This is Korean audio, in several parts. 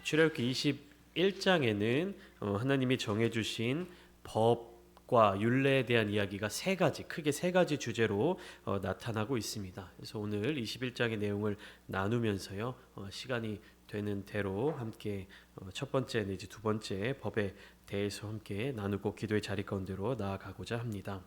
출애굽기 21장에는 하나님이 정해주신 법과 율례에 대한 이야기가 크게 세 가지 주제로 나타나고 있습니다. 그래서 오늘 21장의 내용을 나누면서요, 시간이 되는 대로 함께 첫 번째 내지 두 번째 법에 대해서 함께 나누고 기도의 자리 가운데로 나아가고자 합니다.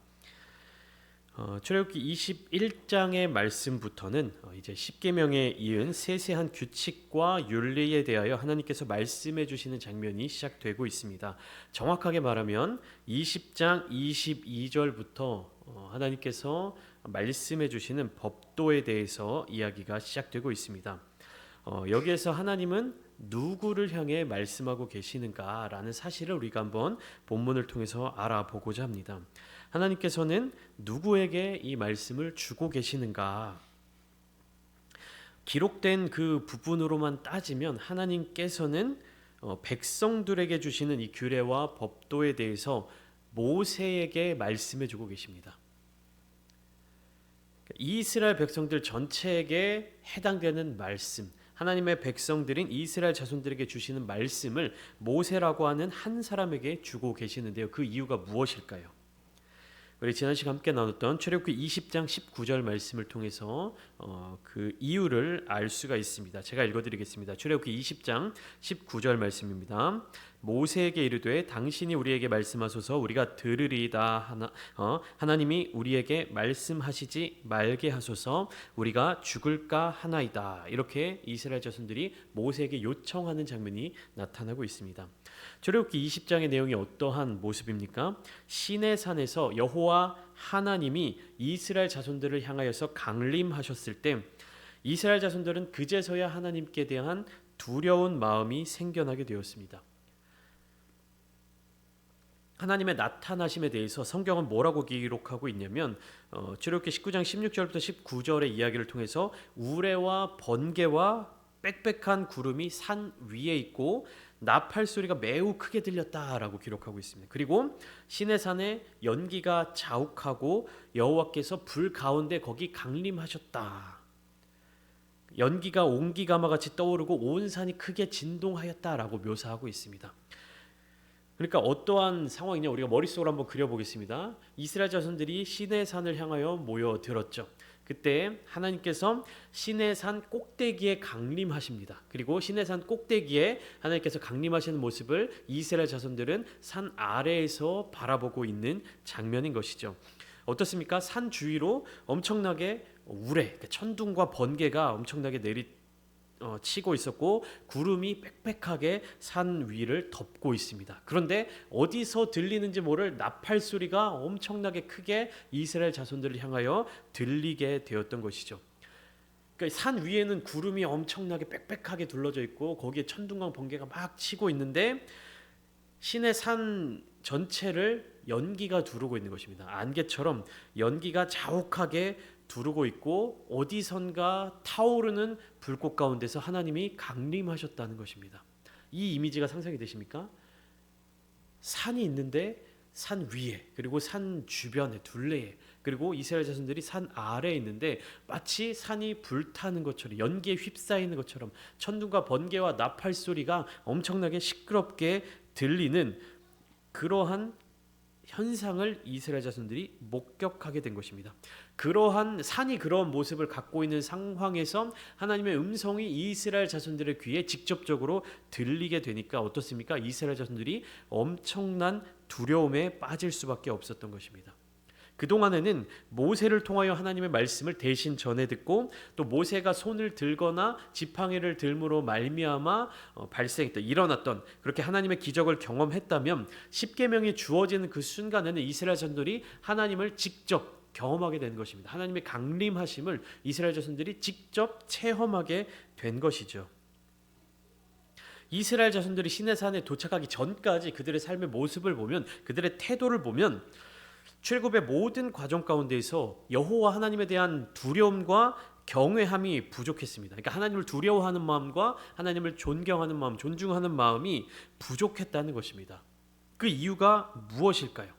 출애굽기 21장의 말씀부터는 이제 십계명에 이은 세세한 규칙과 윤리에 대하여 하나님께서 말씀해 주시는 장면이 시작되고 있습니다. 정확하게 말하면 20장 22절부터 하나님께서 말씀해 주시는 법도에 대해서 이야기가 시작되고 있습니다. 여기에서 하나님은 누구를 향해 말씀하고 계시는가라는 사실을 우리가 한번 본문을 통해서 알아보고자 합니다. 하나님께서는 누구에게 이 말씀을 주고 계시는가? 기록된 그 부분으로만 따지면 하나님께서는 백성들에게 주시는 이 규례와 법도에 대해서 모세에게 말씀해 주고 계십니다. 이스라엘 백성들 전체에게 해당되는 말씀, 하나님의 백성들인 이스라엘 자손들에게 주시는 말씀을 모세라고 하는 한 사람에게 주고 계시는데요. 그 이유가 무엇일까요? 우리 지난 시간 함께 나눴던 출애굽기 20장 19절 말씀을 통해서 그 이유를 알 수가 있습니다. 제가 읽어드리겠습니다. 출애굽기 20장 19절 말씀입니다. 모세에게 이르되 당신이 우리에게 말씀하소서 우리가 들으리이다 하나님이 우리에게 말씀하시지 말게 하소서 우리가 죽을까 하나이다. 이렇게 이스라엘 자손들이 모세에게 요청하는 장면이 나타나고 있습니다. 출애굽기 20장의 내용이 어떠한 모습입니까? 시내산에서 여호와 하나님이 이스라엘 자손들을 향하여서 강림하셨을 때 이스라엘 자손들은 그제서야 하나님께 대한 두려운 마음이 생겨나게 되었습니다. 하나님의 나타나심에 대해서 성경은 뭐라고 기록하고 있냐면 출애굽기 19장 16절부터 19절의 이야기를 통해서 우레와 번개와 빽빽한 구름이 산 위에 있고 나팔 소리가 매우 크게 들렸다라고 기록하고 있습니다. 그리고 시내산에 연기가 자욱하고 여호와께서 불 가운데 거기 강림하셨다. 연기가 온기가마 같이 떠오르고 온 산이 크게 진동하였다라고 묘사하고 있습니다. 그러니까 어떠한 상황이냐 우리가 머릿속으로 한번 그려보겠습니다. 이스라엘 자손들이 시내산을 향하여 모여들었죠. 그때 하나님께서 시내산 꼭대기에 강림하십니다. 그리고 시내산 꼭대기에 하나님께서 강림하시는 모습을 이스라엘 자손들은 산 아래에서 바라보고 있는 장면인 것이죠. 어떻습니까? 산 주위로 엄청나게 우레, 천둥과 번개가 엄청나게 치고 있었고 구름이 빽빽하게 산 위를 덮고 있습니다. 그런데 어디서 들리는지 모를 나팔 소리가 엄청나게 크게 이스라엘 자손들을 향하여 들리게 되었던 것이죠. 그러니까 산 위에는 구름이 엄청나게 빽빽하게 둘러져 있고 거기에 천둥과 번개가 막 치고 있는데 시내 산 전체를 연기가 두르고 있는 것입니다. 안개처럼 연기가 자욱하게 두르고 있고 어디선가 타오르는 불꽃 가운데서 하나님이 강림하셨다는 것입니다. 이 이미지가 상상이 되십니까? 산이 있는데 산 위에 그리고 산 주변에 둘레에 그리고 이스라엘 자손들이 산 아래에 있는데 마치 산이 불타는 것처럼 연기에 휩싸이는 것처럼 천둥과 번개와 나팔 소리가 엄청나게 시끄럽게 들리는 그러한 현상을 이스라엘 자손들이 목격하게 된 것입니다. 그러한 산이 그러한 모습을 갖고 있는 상황에서 하나님의 음성이 이스라엘 자손들의 귀에 직접적으로 들리게 되니까 어떻습니까? 이스라엘 자손들이 엄청난 두려움에 빠질 수밖에 없었던 것입니다. 그동안에는 모세를 통하여 하나님의 말씀을 대신 전해 듣고 또 모세가 손을 들거나 지팡이를 들므로 말미암아 일어났던 그렇게 하나님의 기적을 경험했다면 십계명이 주어지는 그 순간에는 이스라엘 자손들이 하나님을 직접 경험하게 된 것입니다. 하나님의 강림하심을 이스라엘 자손들이 직접 체험하게 된 것이죠. 이스라엘 자손들이 시내산에 도착하기 전까지 그들의 삶의 모습을 보면 그들의 태도를 보면 출애굽의 모든 과정 가운데에서 여호와 하나님에 대한 두려움과 경외함이 부족했습니다. 그러니까 하나님을 두려워하는 마음과 하나님을 존경하는 마음, 존중하는 마음이 부족했다는 것입니다. 그 이유가 무엇일까요?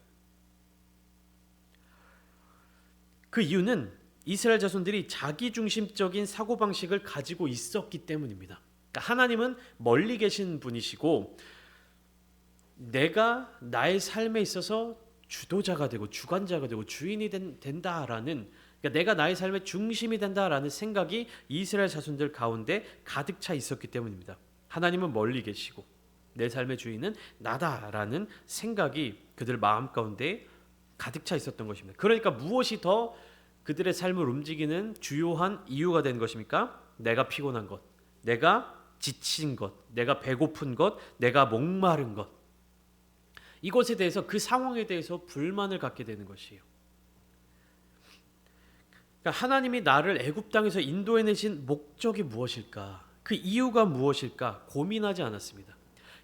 그 이유는 이스라엘 자손들이 자기중심적인 사고방식을 가지고 있었기 때문입니다. 그러니까 하나님은 멀리 계신 분이시고 내가 나의 삶에 있어서 주도자가 되고 주관자가 되고 주인이 된다라는, 그러니까 내가 나의 삶의 중심이 된다라는 생각이 이스라엘 자손들 가운데 가득 차 있었기 때문입니다. 하나님은 멀리 계시고 내 삶의 주인은 나다라는 생각이 그들 마음 가운데 가득 차 있었던 것입니다. 그러니까 무엇이 더 그들의 삶을 움직이는 주요한 이유가 된 것입니까? 내가 피곤한 것, 내가 지친 것, 내가 배고픈 것, 내가 목마른 것. 이것에 대해서, 그 상황에 대해서 불만을 갖게 되는 것이에요. 그러니까 하나님이 나를 애굽 땅에서 인도해내신 목적이 무엇일까? 그 이유가 무엇일까? 고민하지 않았습니다.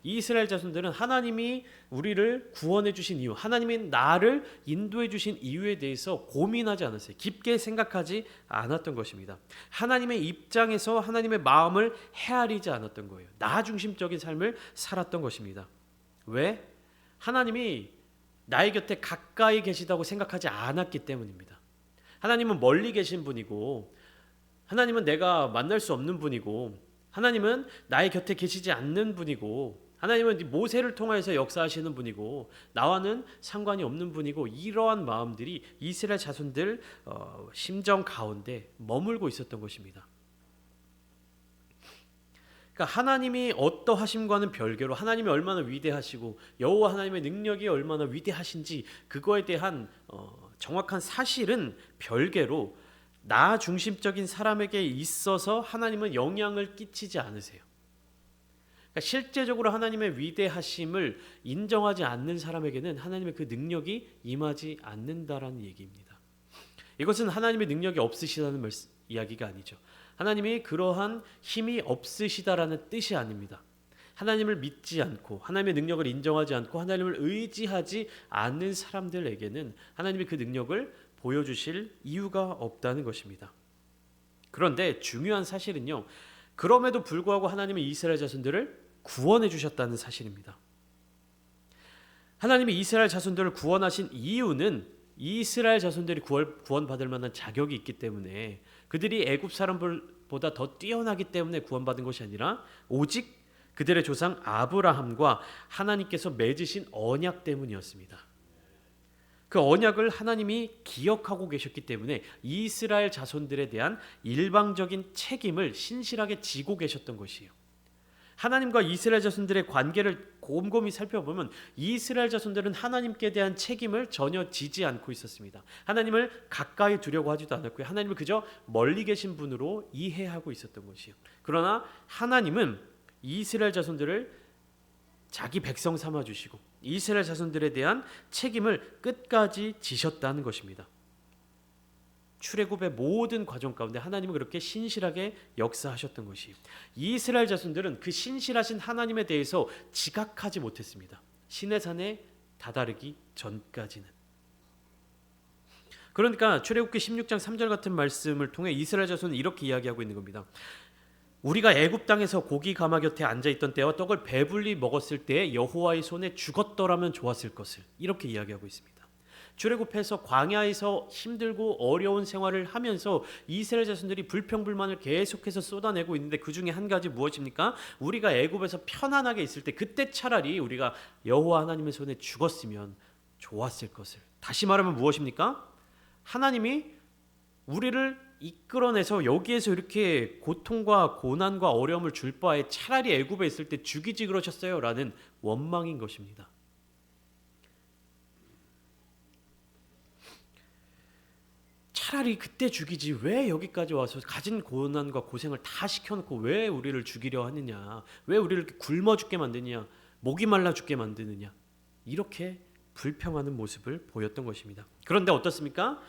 이스라엘 자손들은 하나님이 우리를 구원해 주신 이유, 하나님이 나를 인도해 주신 이유에 대해서 고민하지 않았어요. 깊게 생각하지 않았던 것입니다. 하나님의 입장에서 하나님의 마음을 헤아리지 않았던 거예요. 나 중심적인 삶을 살았던 것입니다. 왜? 하나님이 나의 곁에 가까이 계시다고 생각하지 않았기 때문입니다. 하나님은 멀리 계신 분이고, 하나님은 내가 만날 수 없는 분이고, 하나님은 나의 곁에 계시지 않는 분이고, 하나님은 모세를 통하여서 역사하시는 분이고, 나와는 상관이 없는 분이고, 이러한 마음들이 이스라엘 자손들 심정 가운데 머물고 있었던 것입니다. 그러니까 하나님이 어떠하심과는 별개로 하나님이 얼마나 위대하시고 여호와 하나님의 능력이 얼마나 위대하신지, 그거에 대한 정확한 사실은 별개로 나 중심적인 사람에게 있어서 하나님은 영향을 끼치지 않으세요. 그러니까 실제적으로 하나님의 위대하심을 인정하지 않는 사람에게는 하나님의 그 능력이 임하지 않는다라는 얘기입니다. 이것은 하나님의 능력이 없으시다는 이야기가 아니죠. 하나님이 그러한 힘이 없으시다라는 뜻이 아닙니다. 하나님을 믿지 않고 하나님의 능력을 인정하지 않고 하나님을 의지하지 않는 사람들에게는 하나님이 그 능력을 보여주실 이유가 없다는 것입니다. 그런데 중요한 사실은요, 그럼에도 불구하고 하나님은 이스라엘 자손들을 구원해 주셨다는 사실입니다. 하나님이 이스라엘 자손들을 구원하신 이유는 이스라엘 자손들이 구원받을 만한 자격이 있기 때문에, 그들이 애굽 사람들보다 더 뛰어나기 때문에 구원받은 것이 아니라 오직 그들의 조상 아브라함과 하나님께서 맺으신 언약 때문이었습니다. 그 언약을 하나님이 기억하고 계셨기 때문에 이스라엘 자손들에 대한 일방적인 책임을 신실하게 지고 계셨던 것이에요. 하나님과 이스라엘 자손들의 관계를 곰곰이 살펴보면 이스라엘 자손들은 하나님께 대한 책임을 전혀 지지 않고 있었습니다. 하나님을 가까이 두려고 하지도 않았고요. 하나님을 그저 멀리 계신 분으로 이해하고 있었던 것이에요. 그러나 하나님은 이스라엘 자손들을 자기 백성 삼아 주시고 이스라엘 자손들에 대한 책임을 끝까지 지셨다는 것입니다. 출애굽의 모든 과정 가운데 하나님은 그렇게 신실하게 역사하셨던 것이, 이스라엘 자손들은 그 신실하신 하나님에 대해서 지각하지 못했습니다. 시내산에 다다르기 전까지는. 그러니까 출애굽기 16장 3절 같은 말씀을 통해 이스라엘 자손은 이렇게 이야기하고 있는 겁니다. 우리가 애굽 땅에서 고기 가마 곁에 앉아 있던 때와 떡을 배불리 먹었을 때에 여호와의 손에 죽었더라면 좋았을 것을, 이렇게 이야기하고 있습니다. 출애굽해서 광야에서 힘들고 어려운 생활을 하면서 이스라엘 자손들이 불평불만을 계속해서 쏟아내고 있는데, 그 중에 한 가지 무엇입니까? 우리가 애굽에서 편안하게 있을 때 그때 차라리 우리가 여호와 하나님의 손에 죽었으면 좋았을 것을. 다시 말하면 무엇입니까? 하나님이 우리를 이끌어내서 여기에서 이렇게 고통과 고난과 어려움을 줄 바에 차라리 애굽에 있을 때 죽이지 그러셨어요 라는 원망인 것입니다. 차라리 그때 죽이지 왜 여기까지 와서 가진 고난과 고생을 다 시켜놓고 왜 우리를 죽이려 하느냐, 왜 우리를 이렇게 굶어 죽게 만드느냐, 목이 말라 죽게 만드느냐, 이렇게 불평하는 모습을 보였던 것입니다. 그런데 어떻습니까?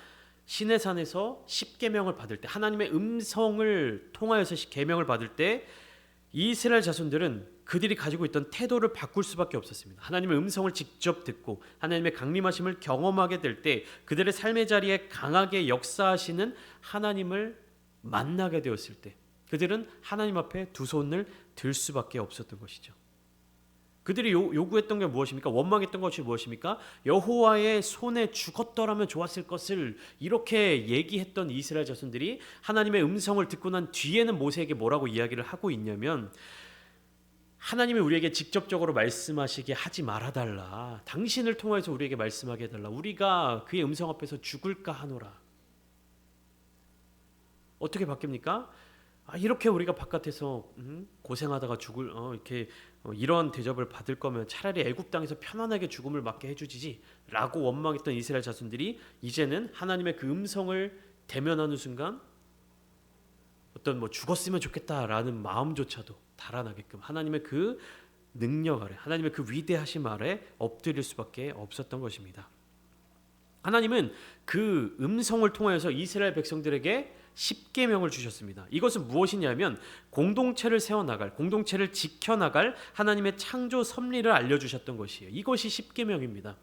시내산에서 십계명을 받을 때, 하나님의 음성을 통하여서 계명을 받을 때 이스라엘 자손들은 그들이 가지고 있던 태도를 바꿀 수밖에 없었습니다. 하나님의 음성을 직접 듣고 하나님의 강림하심을 경험하게 될 때 그들의 삶의 자리에 강하게 역사하시는 하나님을 만나게 되었을 때 그들은 하나님 앞에 두 손을 들 수밖에 없었던 것이죠. 그들이 요구했던 게 무엇입니까? 원망했던 것이 무엇입니까? 여호와의 손에 죽었더라면 좋았을 것을 이렇게 얘기했던 이스라엘 자손들이 하나님의 음성을 듣고 난 뒤에는 모세에게 뭐라고 이야기를 하고 있냐면, 하나님이 우리에게 직접적으로 말씀하시게 하지 말아달라. 당신을 통해서 우리에게 말씀하게 해달라. 우리가 그의 음성 앞에서 죽을까 하노라. 어떻게 바뀝니까? 이렇게 우리가 바깥에서 고생하다가 죽을 이런 대접을 받을 거면 차라리 애굽 땅에서 편안하게 죽음을 맞게 해주지라고 원망했던 이스라엘 자손들이 이제는 하나님의 그 음성을 대면하는 순간 어떤 죽었으면 좋겠다라는 마음조차도 달아나게끔 하나님의 그 능력 아래, 하나님의 그 위대하심 아래 엎드릴 수밖에 없었던 것입니다. 하나님은 그 음성을 통하여서 이스라엘 백성들에게 십계명을 주셨습니다. 이것은 무엇이냐면 공동체를 세워나갈, 공동체를 지켜나갈 하나님의 창조 섭리를 알려주셨던 것이에요. 이것이 십계명입니다.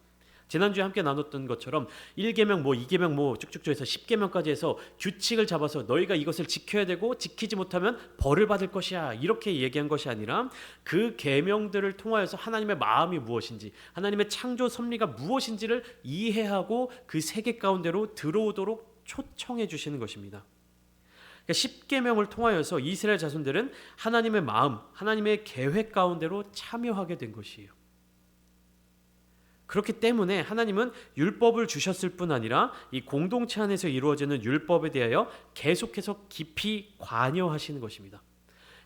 지난주에 함께 나눴던 것처럼 1계명 2계명 쭉쭉쭉 해서 10계명까지 해서 규칙을 잡아서 너희가 이것을 지켜야 되고 지키지 못하면 벌을 받을 것이야 이렇게 얘기한 것이 아니라 그 계명들을 통하여서 하나님의 마음이 무엇인지, 하나님의 창조 섭리가 무엇인지를 이해하고 그 세계 가운데로 들어오도록 초청해 주시는 것입니다. 10계명을 통하여서 이스라엘 자손들은 하나님의 마음, 하나님의 계획 가운데로 참여하게 된 것이에요. 그렇기 때문에 하나님은 율법을 주셨을 뿐 아니라 이 공동체 안에서 이루어지는 율법에 대하여 계속해서 깊이 관여하시는 것입니다.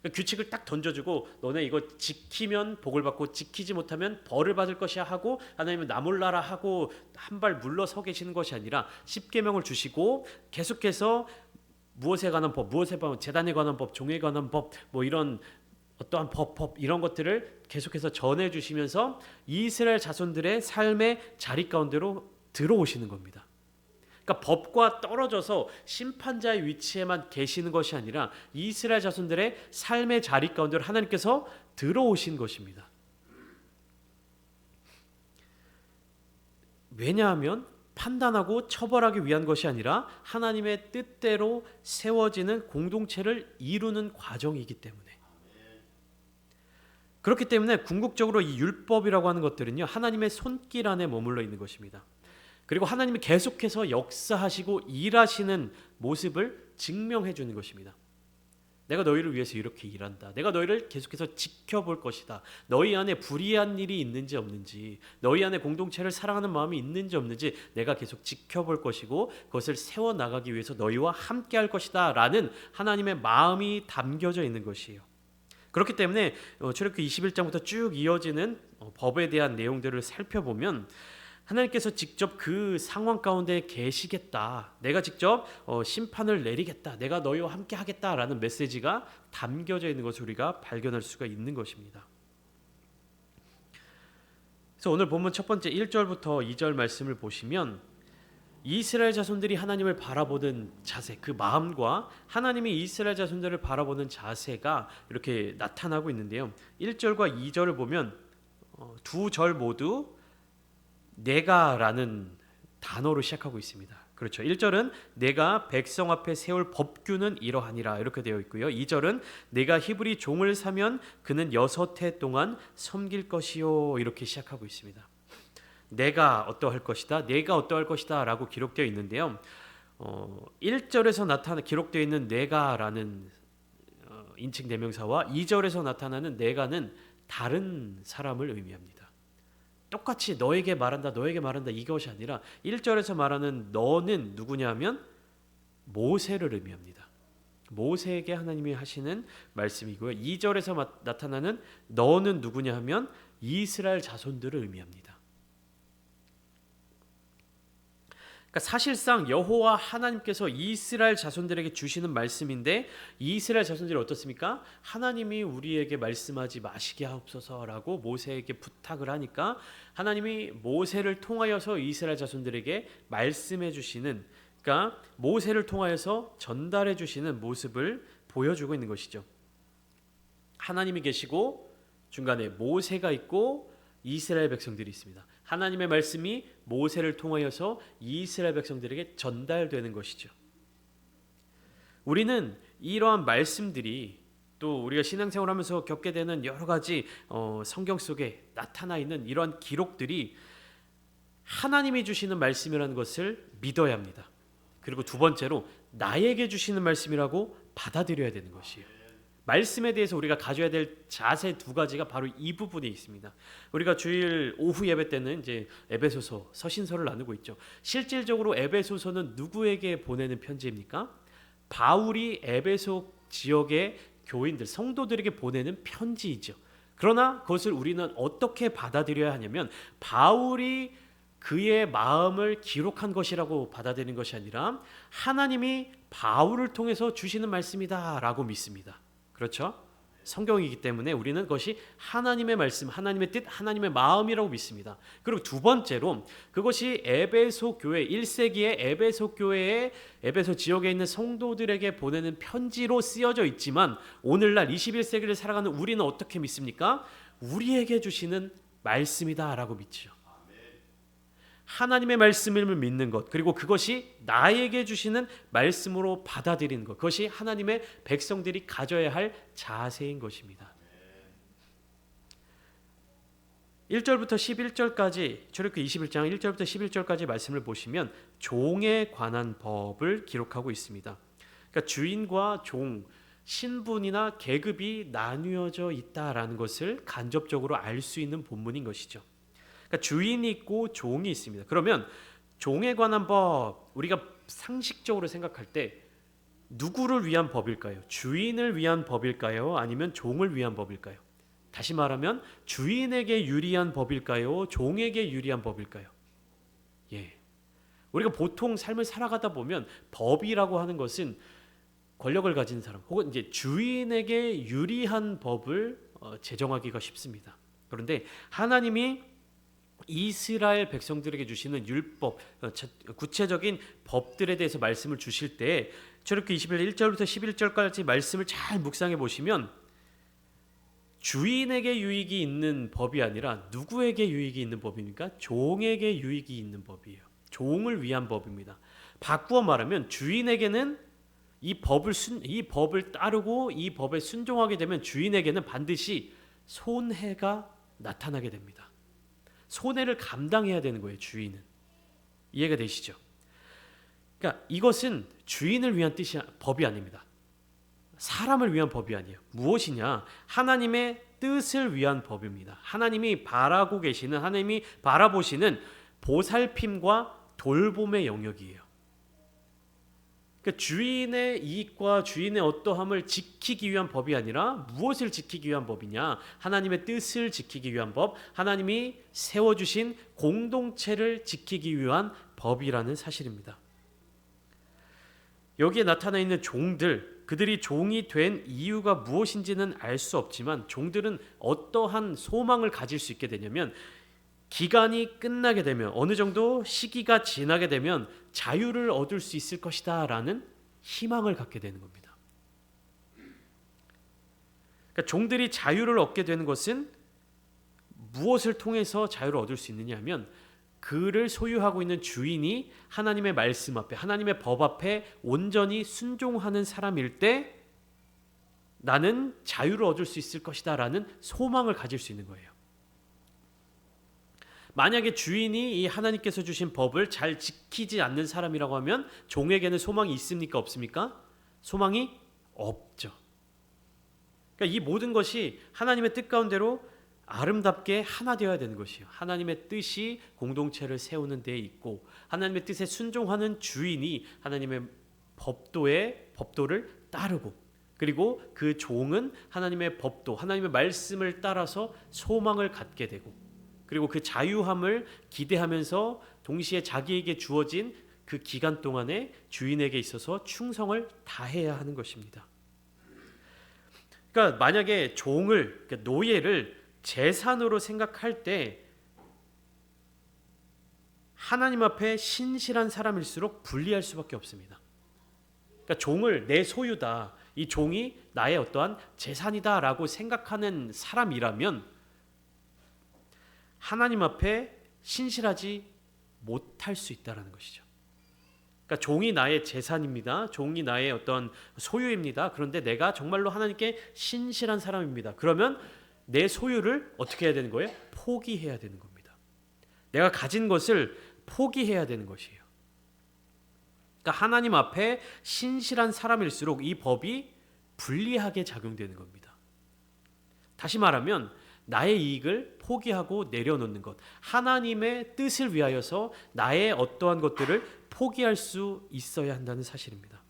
그러니까 규칙을 딱 던져주고 너네 이거 지키면 복을 받고 지키지 못하면 벌을 받을 것이야 하고 하나님은 나 몰라라 하고 한 발 물러서 계시는 것이 아니라 10계명을 주시고 계속해서 무엇에 관한 법, 무엇에 관한 제단에 관한 법, 종에 관한 법, 이런 어떠한 법 이런 것들을 계속해서 전해주시면서 이스라엘 자손들의 삶의 자리 가운데로 들어오시는 겁니다. 그러니까 법과 떨어져서 심판자의 위치에만 계시는 것이 아니라 이스라엘 자손들의 삶의 자리 가운데로 하나님께서 들어오신 것입니다. 왜냐하면 판단하고 처벌하기 위한 것이 아니라 하나님의 뜻대로 세워지는 공동체를 이루는 과정이기 때문에, 그렇기 때문에 궁극적으로 이 율법이라고 하는 것들은요 하나님의 손길 안에 머물러 있는 것입니다. 그리고 하나님이 계속해서 역사하시고 일하시는 모습을 증명해 주는 것입니다. 내가 너희를 위해서 이렇게 일한다. 내가 너희를 계속해서 지켜볼 것이다. 너희 안에 불의한 일이 있는지 없는지, 너희 안에 공동체를 사랑하는 마음이 있는지 없는지 내가 계속 지켜볼 것이고 그것을 세워나가기 위해서 너희와 함께 할 것이다 라는 하나님의 마음이 담겨져 있는 것이에요. 그렇기 때문에 출애굽기 21장부터 쭉 이어지는 법에 대한 내용들을 살펴보면 하나님께서 직접 그 상황 가운데 계시겠다, 내가 직접 심판을 내리겠다, 내가 너희와 함께 하겠다라는 메시지가 담겨져 있는 것을 우리가 발견할 수가 있는 것입니다. 그래서 오늘 본문 첫 번째 1절부터 2절 말씀을 보시면 이스라엘 자손들이 하나님을 바라보는 자세, 그 마음과 하나님이 이스라엘 자손들을 바라보는 자세가 이렇게 나타나고 있는데요. 1절과 2절을 보면 두 절 모두 내가라는 단어로 시작하고 있습니다. 그렇죠. 1절은 내가 백성 앞에 세울 법규는 이러하니라 이렇게 되어 있고요. 2절은 내가 히브리 종을 사면 그는 6해 동안 섬길 것이요 이렇게 시작하고 있습니다. 내가 어떠할 것이다, 내가 어떠할 것이다 라고 기록되어 있는데요. 1절에서 기록되어 있는 내가라는 인칭 대명사와 2절에서 나타나는 내가는 다른 사람을 의미합니다. 똑같이 너에게 말한다 이것이 아니라 1절에서 말하는 너는 누구냐 하면 모세를 의미합니다. 모세에게 하나님이 하시는 말씀이고요. 2절에서 나타나는 너는 누구냐 하면 이스라엘 자손들을 의미합니다. 그러니까 사실상 여호와 하나님께서 이스라엘 자손들에게 주시는 말씀인데 이스라엘 자손들이 어떻습니까? 하나님이 우리에게 말씀하지 마시게 하옵소서라고 모세에게 부탁을 하니까 하나님이 모세를 통하여서 이스라엘 자손들에게 말씀해 주시는, 그러니까 모세를 통하여서 전달해 주시는 모습을 보여주고 있는 것이죠. 하나님이 계시고 중간에 모세가 있고 이스라엘 백성들이 있습니다. 하나님의 말씀이 모세를 통하여서 이스라엘 백성들에게 전달되는 것이죠. 우리는 이러한 말씀들이 또 우리가 신앙생활하면서 겪게 되는 여러 가지 성경 속에 나타나 있는 이러한 기록들이 하나님이 주시는 말씀이라는 것을 믿어야 합니다. 그리고 두 번째로 나에게 주시는 말씀이라고 받아들여야 되는 것이에요. 말씀에 대해서 우리가 가져야 될 자세 두 가지가 바로 이 부분에 있습니다. 우리가 주일 오후 예배 때는 이제 에베소서 서신서를 나누고 있죠. 실질적으로 에베소서는 누구에게 보내는 편지입니까? 바울이 에베소 지역의 교인들, 성도들에게 보내는 편지이죠. 그러나 그것을 우리는 어떻게 받아들여야 하냐면 바울이 그의 마음을 기록한 것이라고 받아들이는 것이 아니라 하나님이 바울을 통해서 주시는 말씀이다라고 믿습니다. 그렇죠? 성경이기 때문에 우리는 그것이 하나님의 말씀, 하나님의 뜻, 하나님의 마음이라고 믿습니다. 그리고 두 번째로 그것이 에베소 교회 1세기의 에베소 교회의 에베소 지역에 있는 성도들에게 보내는 편지로 쓰여져 있지만 오늘날 21세기를 살아가는 우리는 어떻게 믿습니까? 우리에게 주시는 말씀이다라고 믿죠. 하나님의 말씀을 믿는 것, 그리고 그것이 나에게 주시는 말씀으로 받아들이는 것, 그것이 하나님의 백성들이 가져야 할 자세인 것입니다. 1절부터 11절까지 출애굽기 21장 1절부터 11절까지 말씀을 보시면 종에 관한 법을 기록하고 있습니다. 그러니까 주인과 종, 신분이나 계급이 나뉘어져 있다라는 것을 간접적으로 알 수 있는 본문인 것이죠. 그러니까 주인이 있고 종이 있습니다. 그러면 종에 관한 법, 우리가 상식적으로 생각할 때 누구를 위한 법일까요? 주인을 위한 법일까요? 아니면 종을 위한 법일까요? 다시 말하면 주인에게 유리한 법일까요? 종에게 유리한 법일까요? 예. 우리가 보통 삶을 살아가다 보면 법이라고 하는 것은 권력을 가진 사람 혹은 이제 주인에게 유리한 법을 제정하기가 쉽습니다. 그런데 하나님이 이스라엘 백성들에게 주시는 율법, 구체적인 법들에 대해서 말씀을 주실 때 출애굽기 21장 1절부터 11절까지 말씀을 잘 묵상해 보시면 주인에게 유익이 있는 법이 아니라 누구에게 유익이 있는 법입니까? 종에게 유익이 있는 법이에요. 종을 위한 법입니다. 바꾸어 말하면 주인에게는 이 법을 따르고 이 법에 순종하게 되면 주인에게는 반드시 손해가 나타나게 됩니다. 손해를 감당해야 되는 거예요. 주인은. 이해가 되시죠? 그러니까 이것은 주인을 위한 법이 아닙니다. 사람을 위한 법이 아니에요. 무엇이냐? 하나님의 뜻을 위한 법입니다. 하나님이 바라고 계시는, 하나님이 바라보시는 보살핌과 돌봄의 영역이에요. 그러니까 주인의 이익과 주인의 어떠함을 지키기 위한 법이 아니라 무엇을 지키기 위한 법이냐? 하나님의 뜻을 지키기 위한 법, 하나님이 세워주신 공동체를 지키기 위한 법이라는 사실입니다. 여기에 나타나 있는 종들, 그들이 종이 된 이유가 무엇인지는 알 수 없지만 종들은 어떠한 소망을 가질 수 있게 되냐면 기간이 끝나게 되면 어느 정도 시기가 지나게 되면 자유를 얻을 수 있을 것이다 라는 희망을 갖게 되는 겁니다. 그러니까 종들이 자유를 얻게 되는 것은 무엇을 통해서 자유를 얻을 수 있느냐 하면 그를 소유하고 있는 주인이 하나님의 말씀 앞에, 하나님의 법 앞에 온전히 순종하는 사람일 때 나는 자유를 얻을 수 있을 것이다 라는 소망을 가질 수 있는 거예요. 만약에 주인이 이 하나님께서 주신 법을 잘 지키지 않는 사람이라고 하면 종에게는 소망이 있습니까? 없습니까? 소망이 없죠. 그러니까 이 모든 것이 하나님의 뜻 가운데로 아름답게 하나 되어야 되는 것이에요. 하나님의 뜻이 공동체를 세우는 데 있고 하나님의 뜻에 순종하는 주인이 하나님의 법도를 따르고 그리고 그 종은 하나님의 법도, 하나님의 말씀을 따라서 소망을 갖게 되고 그리고 그 자유함을 기대하면서 동시에 자기에게 주어진 그 기간 동안에 주인에게 있어서 충성을 다해야 하는 것입니다. 그러니까 만약에 종을, 그러니까 노예를 재산으로 생각할 때 하나님 앞에 신실한 사람일수록 불리할 수밖에 없습니다. 그러니까 종을 내 소유다, 이 종이 나의 어떠한 재산이다라고 생각하는 사람이라면 하나님 앞에 신실하지 못할 수 있다는 것이죠. 그러니까 종이 나의 재산입니다. 종이 나의 어떤 소유입니다. 그런데 내가 정말로 하나님께 신실한 사람입니다. 그러면 내 소유를 어떻게 해야 되는 거예요? 포기해야 되는 겁니다. 내가 가진 것을 포기해야 되는 것이에요. 그러니까 하나님 앞에 신실한 사람일수록 이 법이 불리하게 작용되는 겁니다. 다시 말하면 나의 이익을 포기하고 내려놓는 것, 하나님의 뜻을 위하여서 나의 어떠한 것들을 포기할 수 있어야 한다는 사실입니다.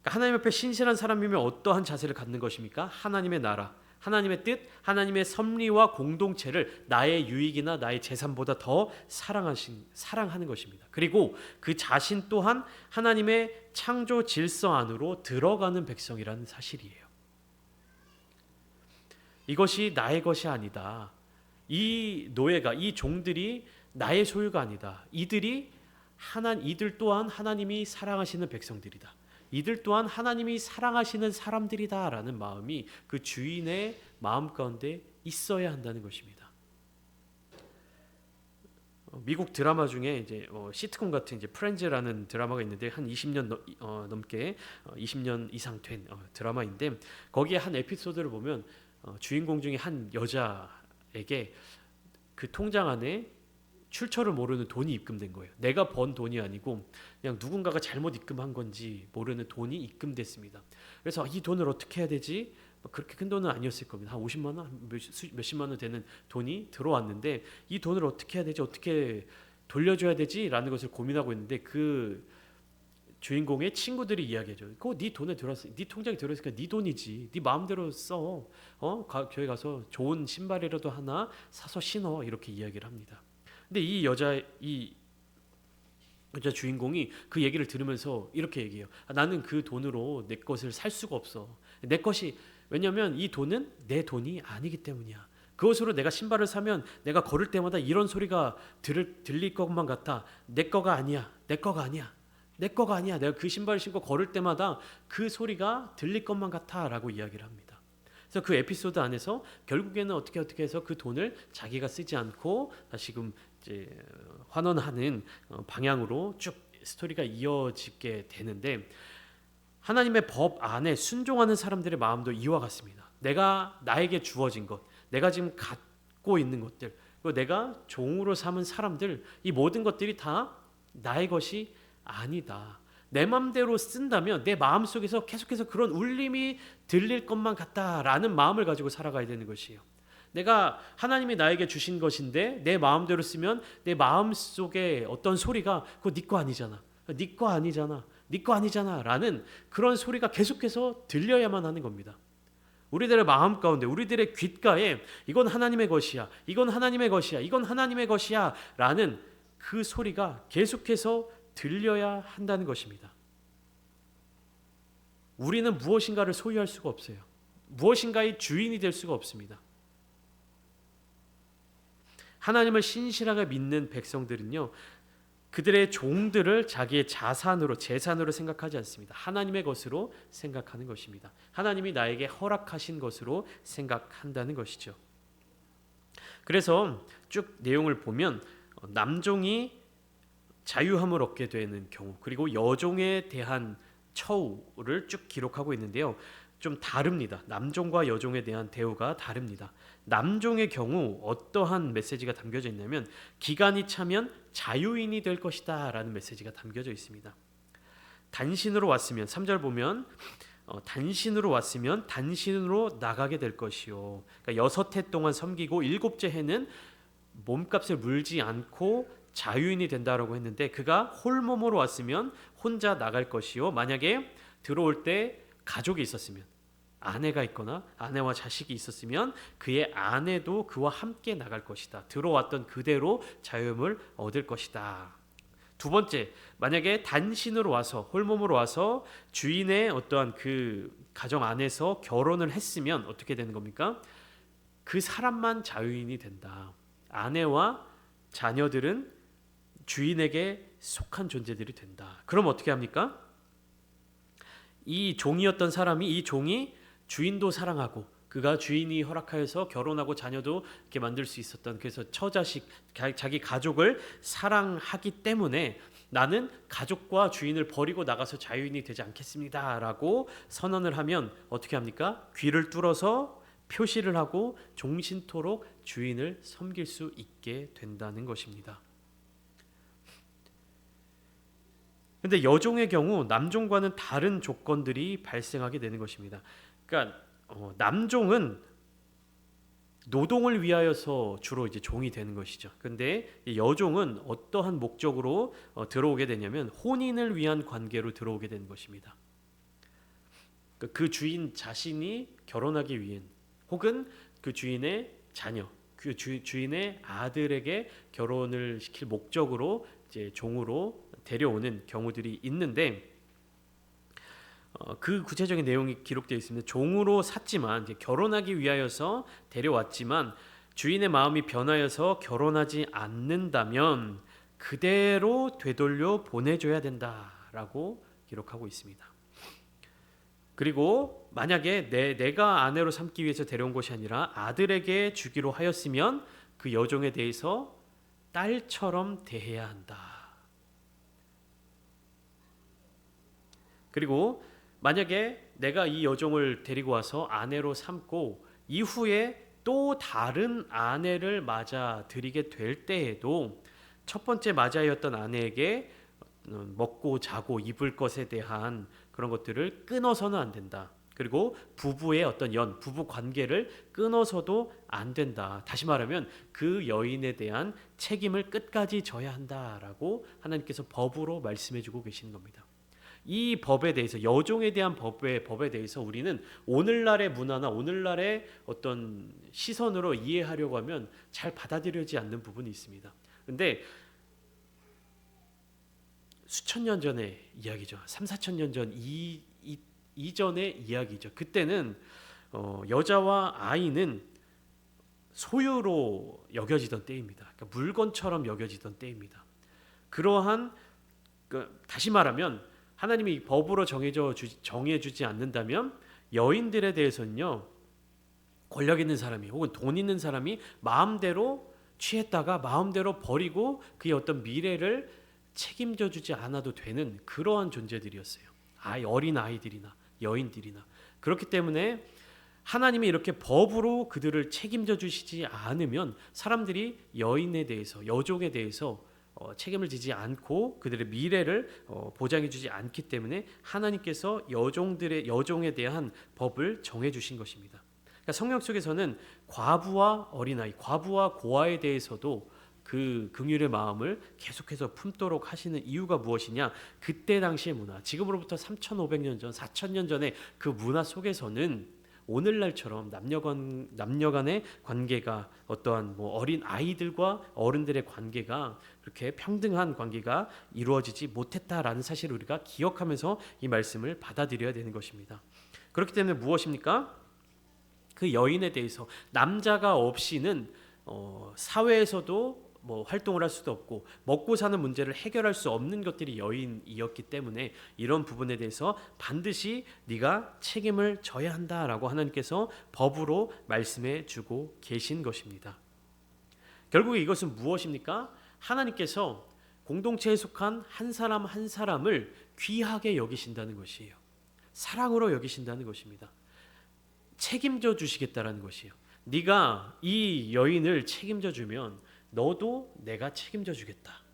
그러니까 하나님 앞에 신실한 사람이면 어떠한 자세를 갖는 것입니까? 하나님의 나라, 하나님의 뜻, 하나님의 섭리와 공동체를 나의 유익이나 나의 재산보다 더 사랑하는 것입니다. 그리고 그 자신 또한 하나님의 창조 질서 안으로 들어가는 백성이라는 사실이에요. 이것이 나의 것이 아니다. 이 노예가, 이 종들이 나의 소유가 아니다. 이들 또한 하나님이 사랑하시는 백성들이다. 이들 또한 하나님이 사랑하시는 사람들이다라는 마음이 그 주인의 마음 가운데 있어야 한다는 것입니다. 미국 드라마 중에 이제 시트콤 같은 이제 프렌즈라는 드라마가 있는데 한 20년 넘게 20년 이상 된 드라마인데 거기에 한 에피소드를 보면 주인공 중에 한 여자에게 그 통장 안에 출처를 모르는 돈이 입금된 거예요. 내가 번 돈이 아니고 그냥 누군가가 잘못 입금한 건지 모르는 돈이 입금됐습니다. 그래서 이 돈을 어떻게 해야 되지? 그렇게 큰 돈은 아니었을 겁니다. 한 50만 원, 몇십만 원 되는 돈이 들어왔는데 이 돈을 어떻게 해야 되지? 어떻게 돌려줘야 되지? 라는 것을 고민하고 있는데 그 주인공의 친구들이 이야기해줘. 그거 네 돈에 들어왔어, 네 통장에 들어있으니까 네 돈이지. 네 마음대로 써. 교회 가서 좋은 신발이라도 하나 사서 신어. 이렇게 이야기를 합니다. 근데 이 여자 주인공이 그 얘기를 들으면서 이렇게 얘기해요. 나는 그 돈으로 내 것을 살 수가 없어. 내 것이 왜냐하면 이 돈은 내 돈이 아니기 때문이야. 그것으로 내가 신발을 사면 내가 걸을 때마다 이런 소리가 들릴 것만 같아. 내 거가 아니야. 내 거가 아니야. 내 거가 아니야. 내가 그 신발을 신고 걸을 때마다 그 소리가 들릴 것만 같아라고 이야기를 합니다. 그래서 그 에피소드 안에서 결국에는 어떻게 해서 그 돈을 자기가 쓰지 않고 다시금 이제 환원하는 방향으로 쭉 스토리가 이어지게 되는데 하나님의 법 안에 순종하는 사람들의 마음도 이와 같습니다. 나에게 주어진 것, 내가 지금 갖고 있는 것들, 그리고 내가 종으로 삼은 사람들, 이 모든 것들이 다 나의 것이 아니다. 내 마음대로 쓴다면 내 마음속에서 계속해서 그런 울림이 들릴 것만 같다라는 마음을 가지고 살아가야 되는 것이에요. 내가 하나님이 나에게 주신 것인데 내 마음대로 쓰면 내 마음속에 어떤 소리가 그거 네 거 아니잖아. 네 거 아니잖아. 네 거 아니잖아 라는 그런 소리가 계속해서 들려야만 하는 겁니다. 우리들의 마음 가운데 우리들의 귓가에 이건 하나님의 것이야. 이건 하나님의 것이야. 이건 하나님의 것이야 라는 그 소리가 계속해서 들려야 한다는 것입니다. 우리는 무엇인가를 소유할 수가 없어요. 무엇인가의 주인이 될 수가 없습니다. 하나님을 신실하게 믿는 백성들은요, 그들의 종들을 자기의 재산으로 생각하지 않습니다. 하나님의 것으로 생각하는 것입니다. 하나님이 나에게 허락하신 것으로 생각한다는 것이죠. 그래서 쭉 내용을 보면 남종이 자유함을 얻게 되는 경우, 그리고 여종에 대한 처우를 쭉 기록하고 있는데요. 좀 다릅니다. 남종과 여종에 대한 대우가 다릅니다. 남종의 경우 어떠한 메시지가 담겨져 있냐면 기간이 차면 자유인이 될 것이다 라는 메시지가 담겨져 있습니다. 단신으로 왔으면 3절 보면 단신으로 왔으면 단신으로 나가게 될 것이요. 그러니까 6해 동안 섬기고 7째 해는 몸값을 물지 않고 자유인이 된다라고 했는데 그가 홀몸으로 왔으면 혼자 나갈 것이요. 만약에 들어올 때 가족이 있었으면 아내가 있거나 아내와 자식이 있었으면 그의 아내도 그와 함께 나갈 것이다. 들어왔던 그대로 자유임을 얻을 것이다. 두 번째, 만약에 단신으로 와서 홀몸으로 와서 주인의 어떠한 그 가정 안에서 결혼을 했으면 어떻게 되는 겁니까? 그 사람만 자유인이 된다. 아내와 자녀들은 주인에게 속한 존재들이 된다. 그럼 어떻게 합니까? 이 종이었던 사람이 이 종이 주인도 사랑하고 그가 주인이 허락하여서 결혼하고 자녀도 이렇게 만들 수 있었던 그래서 처자식 자기 가족을 사랑하기 때문에 나는 가족과 주인을 버리고 나가서 자유인이 되지 않겠습니다라고 선언을 하면 어떻게 합니까? 귀를 뚫어서 표시를 하고 종신토록 주인을 섬길 수 있게 된다는 것입니다. 근데 여종의 경우 남종과는 다른 조건들이 발생하게 되는 것입니다. 그러니까 남종은 노동을 위하여서 주로 이제 종이 되는 것이죠. 근데 여종은 어떠한 목적으로 들어오게 되냐면 혼인을 위한 관계로 들어오게 되는 것입니다. 그 주인 자신이 결혼하기 위한 혹은 그 주인의 자녀, 그 주인의 아들에게 결혼을 시킬 목적으로 이제 종으로 데려오는 경우들이 있는데 그 구체적인 내용이 기록되어 있습니다. 종으로 샀지만 결혼하기 위하여서 데려왔지만 주인의 마음이 변하여서 결혼하지 않는다면 그대로 되돌려 보내줘야 된다라고 기록하고 있습니다. 그리고 만약에 내가 아내로 삼기 위해서 데려온 것이 아니라 아들에게 주기로 하였으면 그 여종에 대해서 딸처럼 대해야 한다. 그리고 만약에 내가 이 여종을 데리고 와서 아내로 삼고 이후에 또 다른 아내를 맞아 들이게 될 때에도 첫 번째 맞아였던 아내에게 먹고 자고 입을 것에 대한 그런 것들을 끊어서는 안 된다. 그리고 부부의 어떤 부부 관계를 끊어서도 안 된다. 다시 말하면 그 여인에 대한 책임을 끝까지 져야 한다라고 하나님께서 법으로 말씀해주고 계시는 겁니다. 이 법에 대해서 여종에 대한 법에 대해서 우리는 오늘날의 문화나 오늘날의 어떤 시선으로 이해하려고 하면 잘 받아들여지지 않는 부분이 있습니다. 근데 수천 년 전의 이야기죠. 3, 4천 년 전 이전의 이야기죠. 그때는 여자와 아이는 소유로 여겨지던 때입니다. 그러니까 물건처럼 여겨지던 때입니다. 그러한 다시 말하면 하나님이 법으로 정해주지 않는다면 여인들에 대해서는요 권력 있는 사람이 혹은 돈 있는 사람이 마음대로 취했다가 마음대로 버리고 그의 어떤 미래를 책임져 주지 않아도 되는 그러한 존재들이었어요. 어린 아이들이나 여인들이나. 그렇기 때문에 하나님이 이렇게 법으로 그들을 책임져 주시지 않으면 사람들이 여인에 대해서 여종에 대해서 책임을 지지 않고 그들의 미래를 보장해 주지 않기 때문에 하나님께서 여종에 대한 법을 정해 주신 것입니다. 그러니까 성경 속에서는 과부와 어린아이, 과부와 고아에 대해서도 그 긍휼의 마음을 계속해서 품도록 하시는 이유가 무엇이냐? 그때 당시의 문화, 지금으로부터 3,500년 전, 4,000년 전의 그 문화 속에서는 오늘날처럼 남녀간의 관계가 어떠한 어린 아이들과 어른들의 관계가 그렇게 평등한 관계가 이루어지지 못했다라는 사실을 우리가 기억하면서 이 말씀을 받아들여야 되는 것입니다. 그렇기 때문에 무엇입니까? 그 여인에 대해서 남자가 없이는 사회에서도 활동을 할 수도 없고 먹고 사는 문제를 해결할 수 없는 것들이 여인이었기 때문에 이런 부분에 대해서 반드시 네가 책임을 져야 한다라고 하나님께서 법으로 말씀해 주고 계신 것입니다. 결국에 이것은 무엇입니까? 하나님께서 공동체에 속한 한 사람 한 사람을 귀하게 여기신다는 것이에요. 사랑으로 여기신다는 것입니다. 책임져 주시겠다라는 것이에요. 네가 이 여인을 책임져 주면 너도 내가 책임져 주겠다.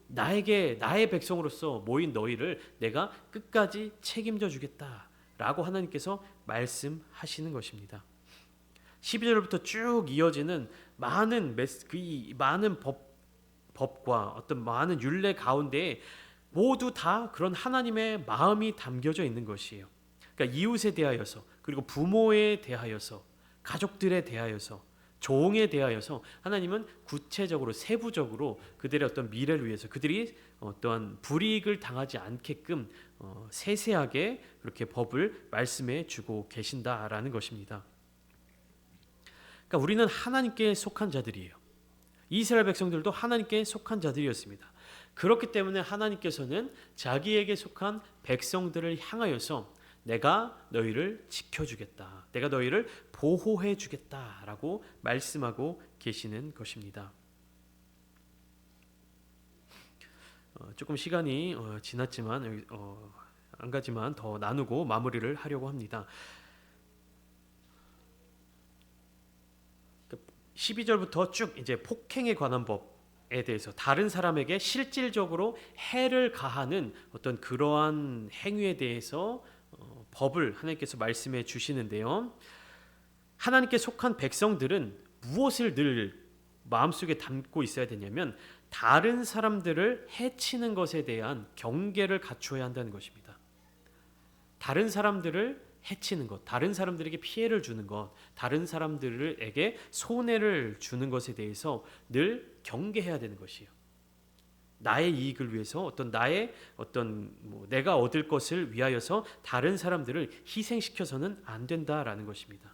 나의 백성으로서 모인 너희를 내가 끝까지 책임져 주겠다라고 하나님께서 말씀하시는 것입니다. 12절부터 쭉 이어지는 많은 법과 어떤 많은 율례 가운데 모두 다 그런 하나님의 마음이 담겨져 있는 것이에요. 그러니까 이웃에 대하여서 그리고 부모에 대하여서 가족들에 대하여서 종에 대하여서 하나님은 구체적으로 세부적으로 그들의 어떤 미래를 위해서 그들이 어떠한 불이익을 당하지 않게끔 세세하게 그렇게 법을 말씀해 주고 계신다라는 것입니다. 그러니까 우리는 하나님께 속한 자들이에요. 이스라엘 백성들도 하나님께 속한 자들이었습니다. 그렇기 때문에 하나님께서는 자기에게 속한 백성들을 향하여서 내가 너희를 지켜주겠다. 내가 너희를 보호해 주겠다라고 말씀하고 계시는 것입니다. 조금 시간이 지났지만 한 가지만 더 나누고 마무리를 하려고 합니다. 12절부터 쭉 이제 폭행에 관한 법에 대해서 다른 사람에게 실질적으로 해를 가하는 어떤 그러한 행위에 대해서 법을 하나님께서 말씀해 주시는데요. 하나님께 속한 백성들은 무엇을 늘 마음속에 담고 있어야 되냐면 다른 사람들을 해치는 것에 대한 경계를 갖추어야 한다는 것입니다. 다른 사람들을 해치는 것, 다른 사람들에게 피해를 주는 것, 다른 사람들에게 손해를 주는 것에 대해서 늘 경계해야 되는 것이에요. 나의 이익을 위해서 내가 얻을 것을 위하여서 다른 사람들을 희생시켜서는 안 된다라는 것입니다.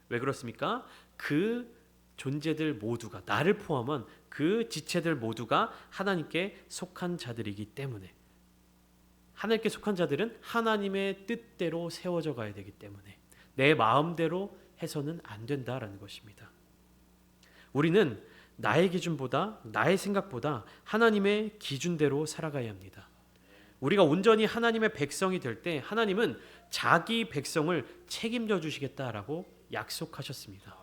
왜 그렇습니까? 그 존재들 모두가, 나를 포함한 그 지체들 모두가 하나님께 속한 자들이기 때문에, 하나님께 속한 자들은 하나님의 뜻대로 세워져 가야 되기 때문에 내 마음대로 해서는 안 된다라는 것입니다. 우리는 나의 기준보다, 나의 생각보다 하나님의 기준대로 살아가야 합니다. 우리가 온전히 하나님의 백성이 될 때 하나님은 자기 백성을 책임져 주시겠다라고 약속하셨습니다.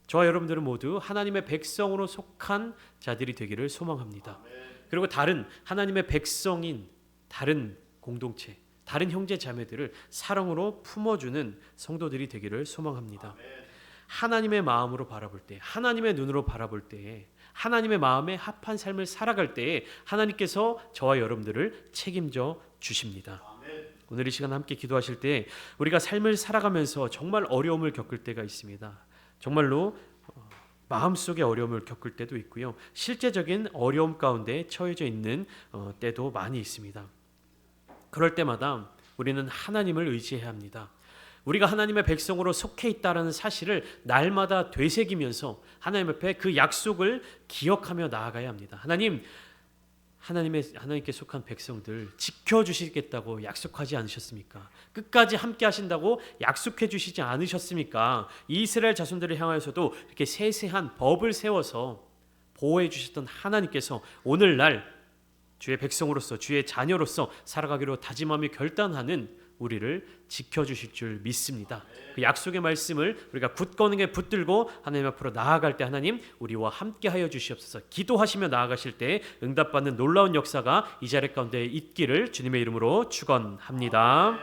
저와 여러분들은 모두 하나님의 백성으로 속한 자들이 되기를 소망합니다. 그리고 다른 하나님의 백성인 다른 공동체, 다른 형제 자매들을 사랑으로 품어주는 성도들이 되기를 소망합니다. 하나님의 마음으로 바라볼 때, 하나님의 눈으로 바라볼 때에, 하나님의 마음에 합한 삶을 살아갈 때에 하나님께서 저와 여러분들을 책임져 주십니다. 오늘 이 시간 함께 기도하실 때 우리가 삶을 살아가면서 정말 어려움을 겪을 때가 있습니다. 정말로 마음속에 어려움을 겪을 때도 있고요. 실제적인 어려움 가운데 처해져 있는 때도 많이 있습니다. 그럴 때마다 우리는 하나님을 의지해야 합니다. 우리가 하나님의 백성으로 속해 있다는 사실을 날마다 되새기면서 하나님 앞에 그 약속을 기억하며 나아가야 합니다. 하나님께 속한 백성들 지켜주시겠다고 약속하지 않으셨습니까? 끝까지 함께 하신다고 약속해 주시지 않으셨습니까? 이스라엘 자손들을 향하여서도 이렇게 세세한 법을 세워서 보호해 주셨던 하나님께서 오늘날 주의 백성으로서, 주의 자녀로서 살아가기로 다짐하며 결단하는 우리를 지켜주실 줄 믿습니다. 그 약속의 말씀을 우리가 굳건하게 붙들고 하나님 앞으로 나아갈 때 하나님 우리와 함께하여 주시옵소서. 기도하시며 나아가실 때 응답받는 놀라운 역사가 이 자리 가운데 있기를 주님의 이름으로 축원합니다.